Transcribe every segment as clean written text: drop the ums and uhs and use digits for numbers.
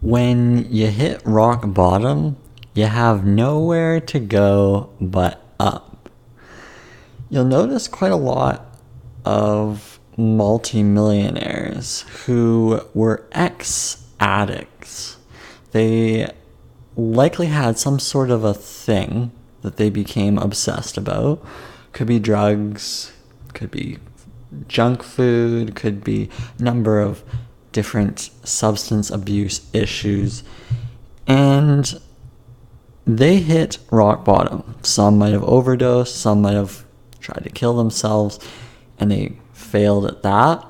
When you hit rock bottom, you have nowhere to go but up. You'll notice quite a lot of multimillionaires who were ex-addicts. They likely had some sort of a thing that they became obsessed about. Could be drugs, could be junk food, could be a number of different substance abuse issues. And they hit rock bottom. Some might have overdosed, some might have tried to kill themselves, and they failed at that.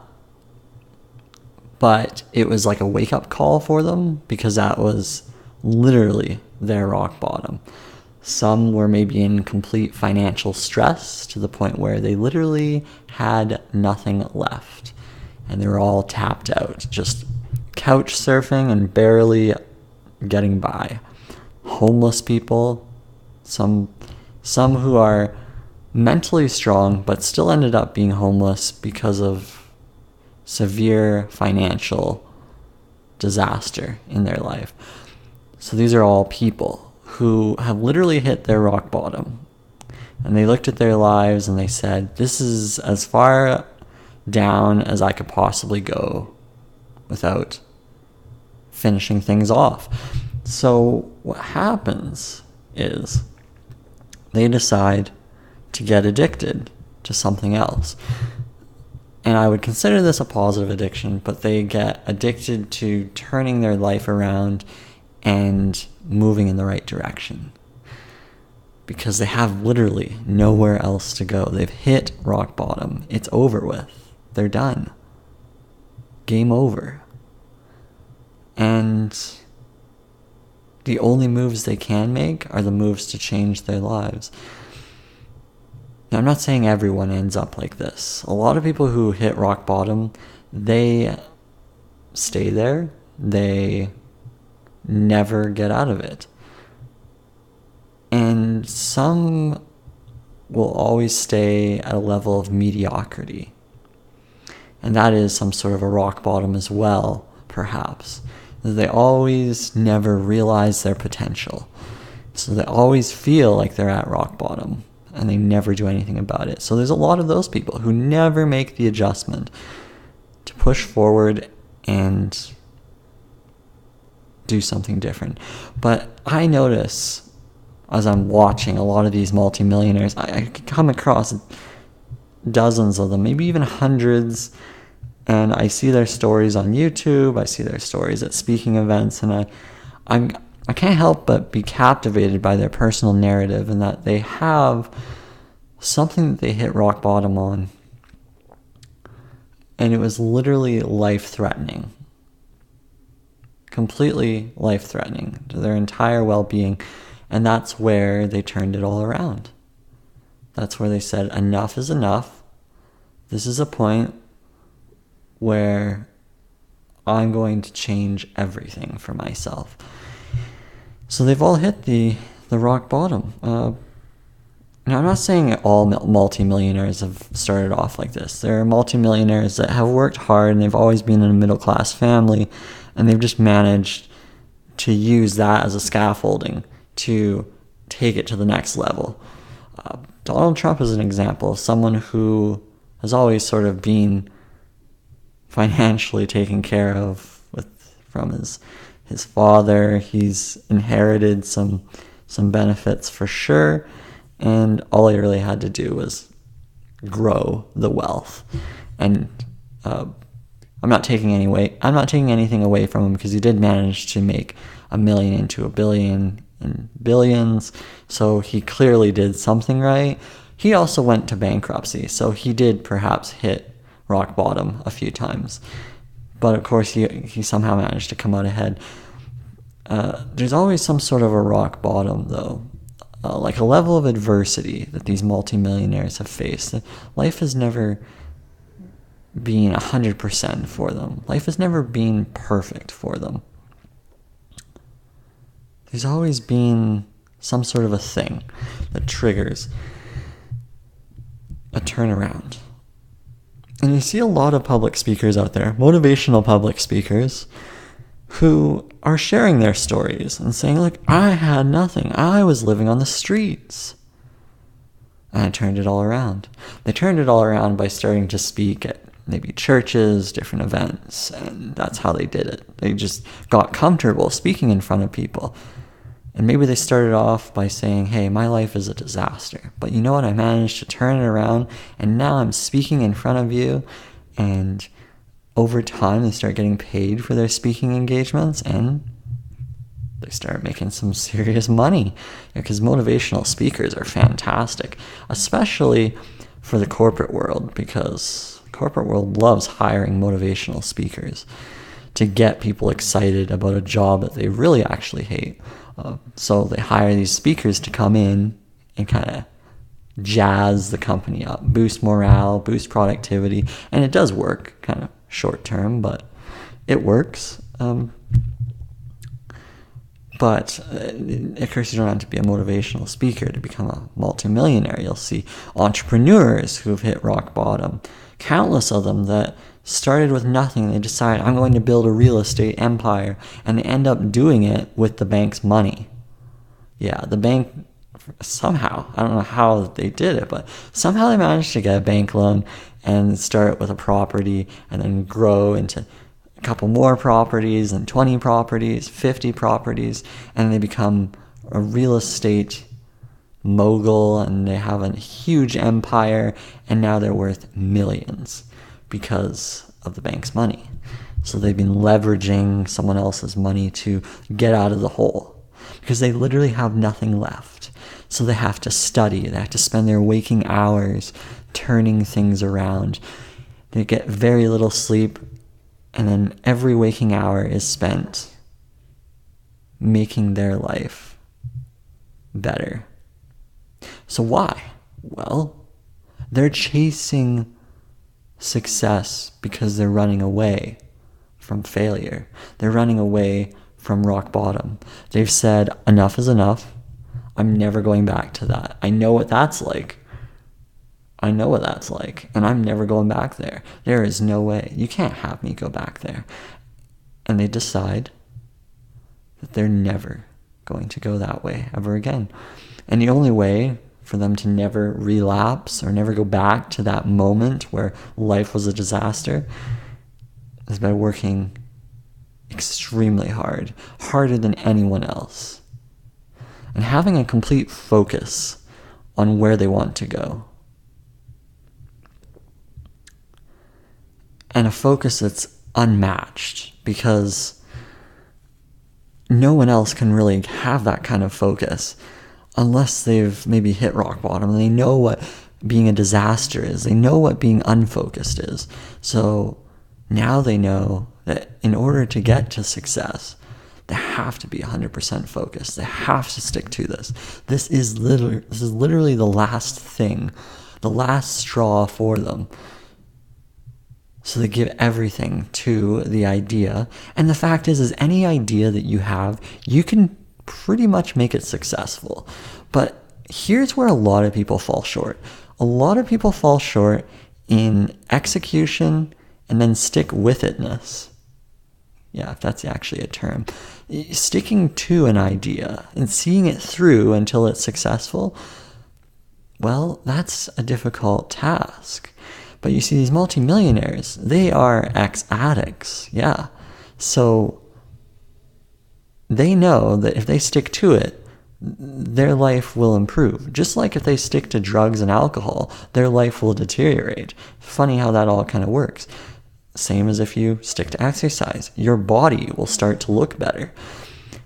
But it was like a wake-up call for them because that was literally their rock bottom. Some were maybe in complete financial stress to the point where they literally had nothing left. And they were all tapped out, just couch surfing and barely getting by. Homeless people, some who are mentally strong but still ended up being homeless because of severe financial disaster in their life. So these are all people who have literally hit their rock bottom. And they looked at their lives and they said, this is as far down as I could possibly go without finishing things off. So what happens is they decide to get addicted to something else. And I would consider this a positive addiction, but they get addicted to turning their life around and moving in the right direction. Because they have literally nowhere else to go. They've hit rock bottom. It's over with. They're done. Game over. And the only moves they can make are the moves to change their lives. Now, I'm not saying everyone ends up like this. A lot of people who hit rock bottom, they stay there. They never get out of it. And some will always stay at a level of mediocrity. And that is some sort of a rock bottom as well, perhaps. They always never realize their potential. So they always feel like they're at rock bottom and they never do anything about it. So there's a lot of those people who never make the adjustment to push forward and do something different. But I notice as I'm watching a lot of these multimillionaires, I come across dozens of them, maybe even hundreds, and I see their stories on YouTube, I see their stories at speaking events, and I can't help but be captivated by their personal narrative and that they have something that they hit rock bottom on. And it was literally life-threatening. Completely life-threatening to their entire well-being. And that's where they turned it all around. That's where they said, enough is enough. This is a point where I'm going to change everything for myself. So they've all hit the rock bottom. Now, I'm not saying all multimillionaires have started off like this. There are multimillionaires that have worked hard and they've always been in a middle-class family, and they've just managed to use that as a scaffolding to take it to the next level. Donald Trump is an example of someone who has always sort of been financially taken care of from his father. He's inherited some benefits for sure, and all he really had to do was grow the wealth. And I'm not taking anything away from him because he did manage to make $1 million into $1 billion and billions. So he clearly did something right. He also went to bankruptcy, so he did perhaps hit rock bottom a few times. But of course, he somehow managed to come out ahead. There's always some sort of a rock bottom, though. Like a level of adversity that these multimillionaires have faced. Life has never been 100% for them. Life has never been perfect for them. There's always been some sort of a thing that triggers a turnaround. And you see a lot of public speakers out there, motivational public speakers, who are sharing their stories and saying, look, I had nothing. I was living on the streets. And I turned it all around. They turned it all around by starting to speak at maybe churches, different events, and that's how they did it. They just got comfortable speaking in front of people. And maybe they started off by saying, hey, my life is a disaster. But you know what? I managed to turn it around, and now I'm speaking in front of you. And over time, they start getting paid for their speaking engagements, and they start making some serious money. Because motivational speakers are fantastic, especially for the corporate world, because the corporate world loves hiring motivational speakers to get people excited about a job that they really actually hate. So they hire these speakers to come in and kind of jazz the company up, boost morale, boost productivity, and it does work, kind of short term, but it works. But of course, you don't have to be a motivational speaker to become a multimillionaire. You'll see entrepreneurs who've hit rock bottom, countless of them that started with nothing. They decide, I'm going to build a real estate empire, and they end up doing it with the bank's money. Yeah, the bank, somehow, I don't know how they did it, but somehow they managed to get a bank loan and start with a property and then grow into a couple more properties and 20 properties, 50 properties, and they become a real estate mogul, and they have a huge empire, and now they're worth millions because of the bank's money. So they've been leveraging someone else's money to get out of the hole because they literally have nothing left. So they have to study. They have to spend their waking hours turning things around. They get very little sleep, and then every waking hour is spent making their life better. So why? Well, they're chasing success because they're running away from failure. They're running away from rock bottom. They've said, enough is enough. I'm never going back to that. I know what that's like. And I'm never going back there. There is no way. You can't have me go back there. And they decide that they're never going to go that way ever again. And the only way for them to never relapse or never go back to that moment where life was a disaster is by working extremely hard, harder than anyone else, and having a complete focus on where they want to go. And a focus that's unmatched, because no one else can really have that kind of focus unless they've maybe hit rock bottom and they know what being a disaster is. They know what being unfocused is. So now they know that in order to get to success, they have to be 100% focused. They have to stick to this. This is literally the last thing, the last straw for them. So they give everything to the idea. And the fact is any idea that you have, you can pretty much make it successful. But here's where a lot of people fall short. A lot of people fall short in execution and then stick-with-itness. Yeah, if that's actually a term. Sticking to an idea and seeing it through until it's successful, well, that's a difficult task. But you see, these multimillionaires, they are ex-addicts, yeah. So they know that if they stick to it, their life will improve. Just like if they stick to drugs and alcohol, their life will deteriorate. Funny how that all kind of works. Same as if you stick to exercise. Your body will start to look better.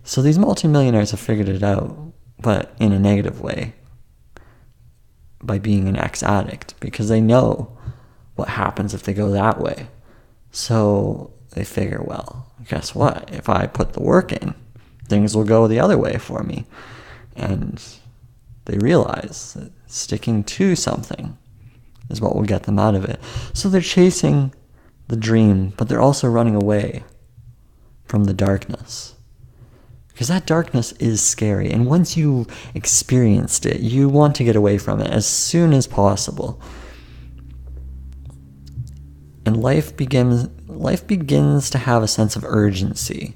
So these multimillionaires have figured it out, but in a negative way, by being an ex-addict, because they know what happens if they go that way. So they figure, well, guess what? If I put the work in, things will go the other way for me. And they realize that sticking to something is what will get them out of it. So they're chasing the dream, but they're also running away from the darkness. Because that darkness is scary. And once you've experienced it, you want to get away from it as soon as possible. And life begins life begins to have a sense of urgency.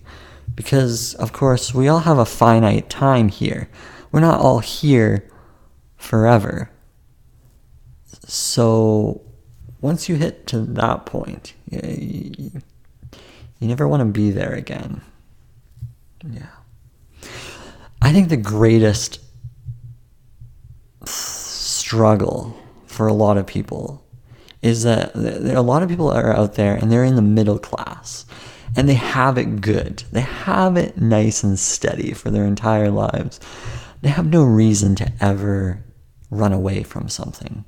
Because, of course, we all have a finite time here. We're not all here forever. So, once you hit to that point, you never want to be there again. Yeah. I think the greatest struggle for a lot of people is that a lot of people are out there and they're in the middle class and they have it good. They have it nice and steady for their entire lives. They have no reason to ever run away from something.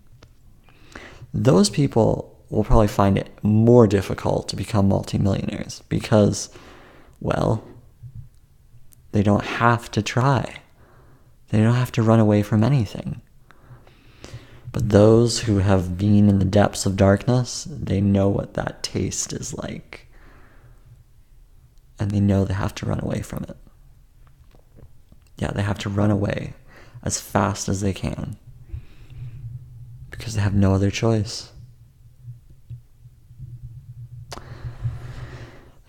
Those people will probably find it more difficult to become multimillionaires because, well, they don't have to try. They don't have to run away from anything. But those who have been in the depths of darkness, they know what that taste is like. And they know they have to run away from it. Yeah, they have to run away as fast as they can. Because they have no other choice.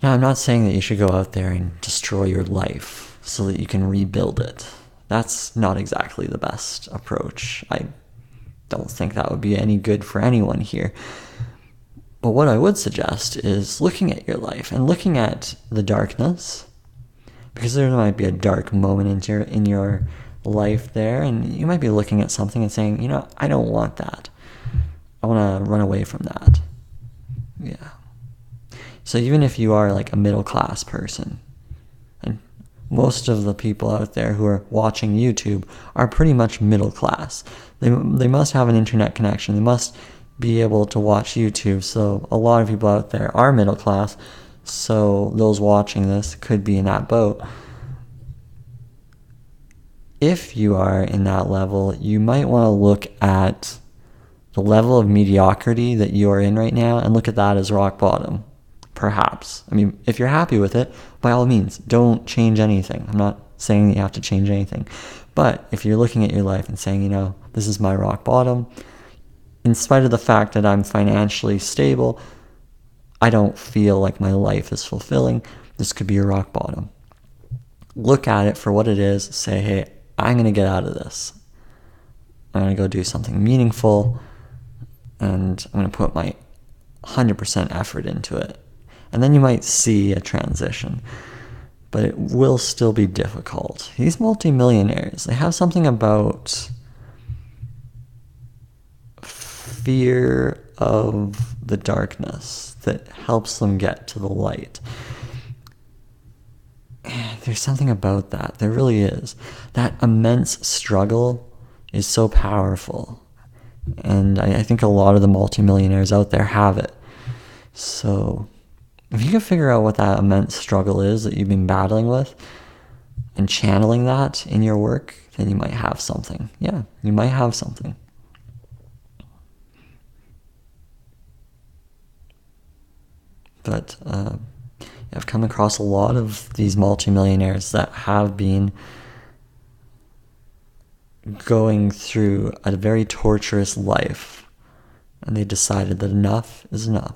Now, I'm not saying that you should go out there and destroy your life so that you can rebuild it. That's not exactly the best approach. I don't think that would be any good for anyone here. But what I would suggest is looking at your life and looking at the darkness, because there might be a dark moment in your life there, and you might be looking at something and saying, I don't want that. I want to run away from that. Yeah. So even if you are like a middle class person, and most of the people out there who are watching YouTube are pretty much middle class. They must have an internet connection. They must be able to watch YouTube. So a lot of people out there are middle class. So those watching this could be in that boat. If you are in that level, you might want to look at the level of mediocrity that you are in right now and look at that as rock bottom. Perhaps. I mean, if you're happy with it, by all means, don't change anything. I'm not saying that you have to change anything. But if you're looking at your life and saying, this is my rock bottom, in spite of the fact that I'm financially stable, I don't feel like my life is fulfilling, this could be your rock bottom. Look at it for what it is. Say, hey, I'm going to get out of this. I'm going to go do something meaningful, and I'm going to put my 100% effort into it. And then you might see a transition, but it will still be difficult. These multimillionaires, they have something about fear of the darkness that helps them get to the light. There's something about that. There really is. That immense struggle is so powerful. And I think a lot of the multimillionaires out there have it. So if you can figure out what that immense struggle is that you've been battling with and channeling that in your work, then you might have something. Yeah, you might have something. But I've come across a lot of these multimillionaires that have been going through a very torturous life, and they decided that enough is enough.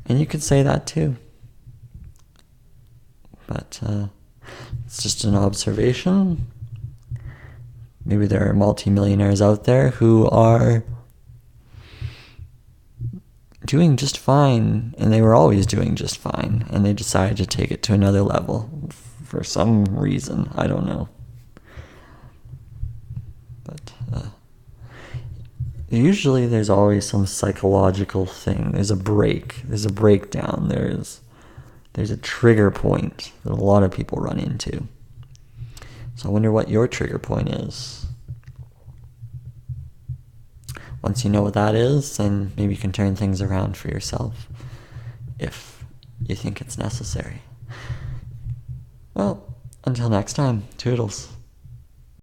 And you could say that too. But it's just an observation. Maybe there are multimillionaires out there who are doing just fine, and they were always doing just fine, and they decided to take it to another level for some reason. I don't know. But usually there's always some psychological thing. There's a break. There's a breakdown. There's a trigger point that a lot of people run into. So I wonder what your trigger point is. Once you know what that is, then maybe you can turn things around for yourself if you think it's necessary. Well, until next time, toodles.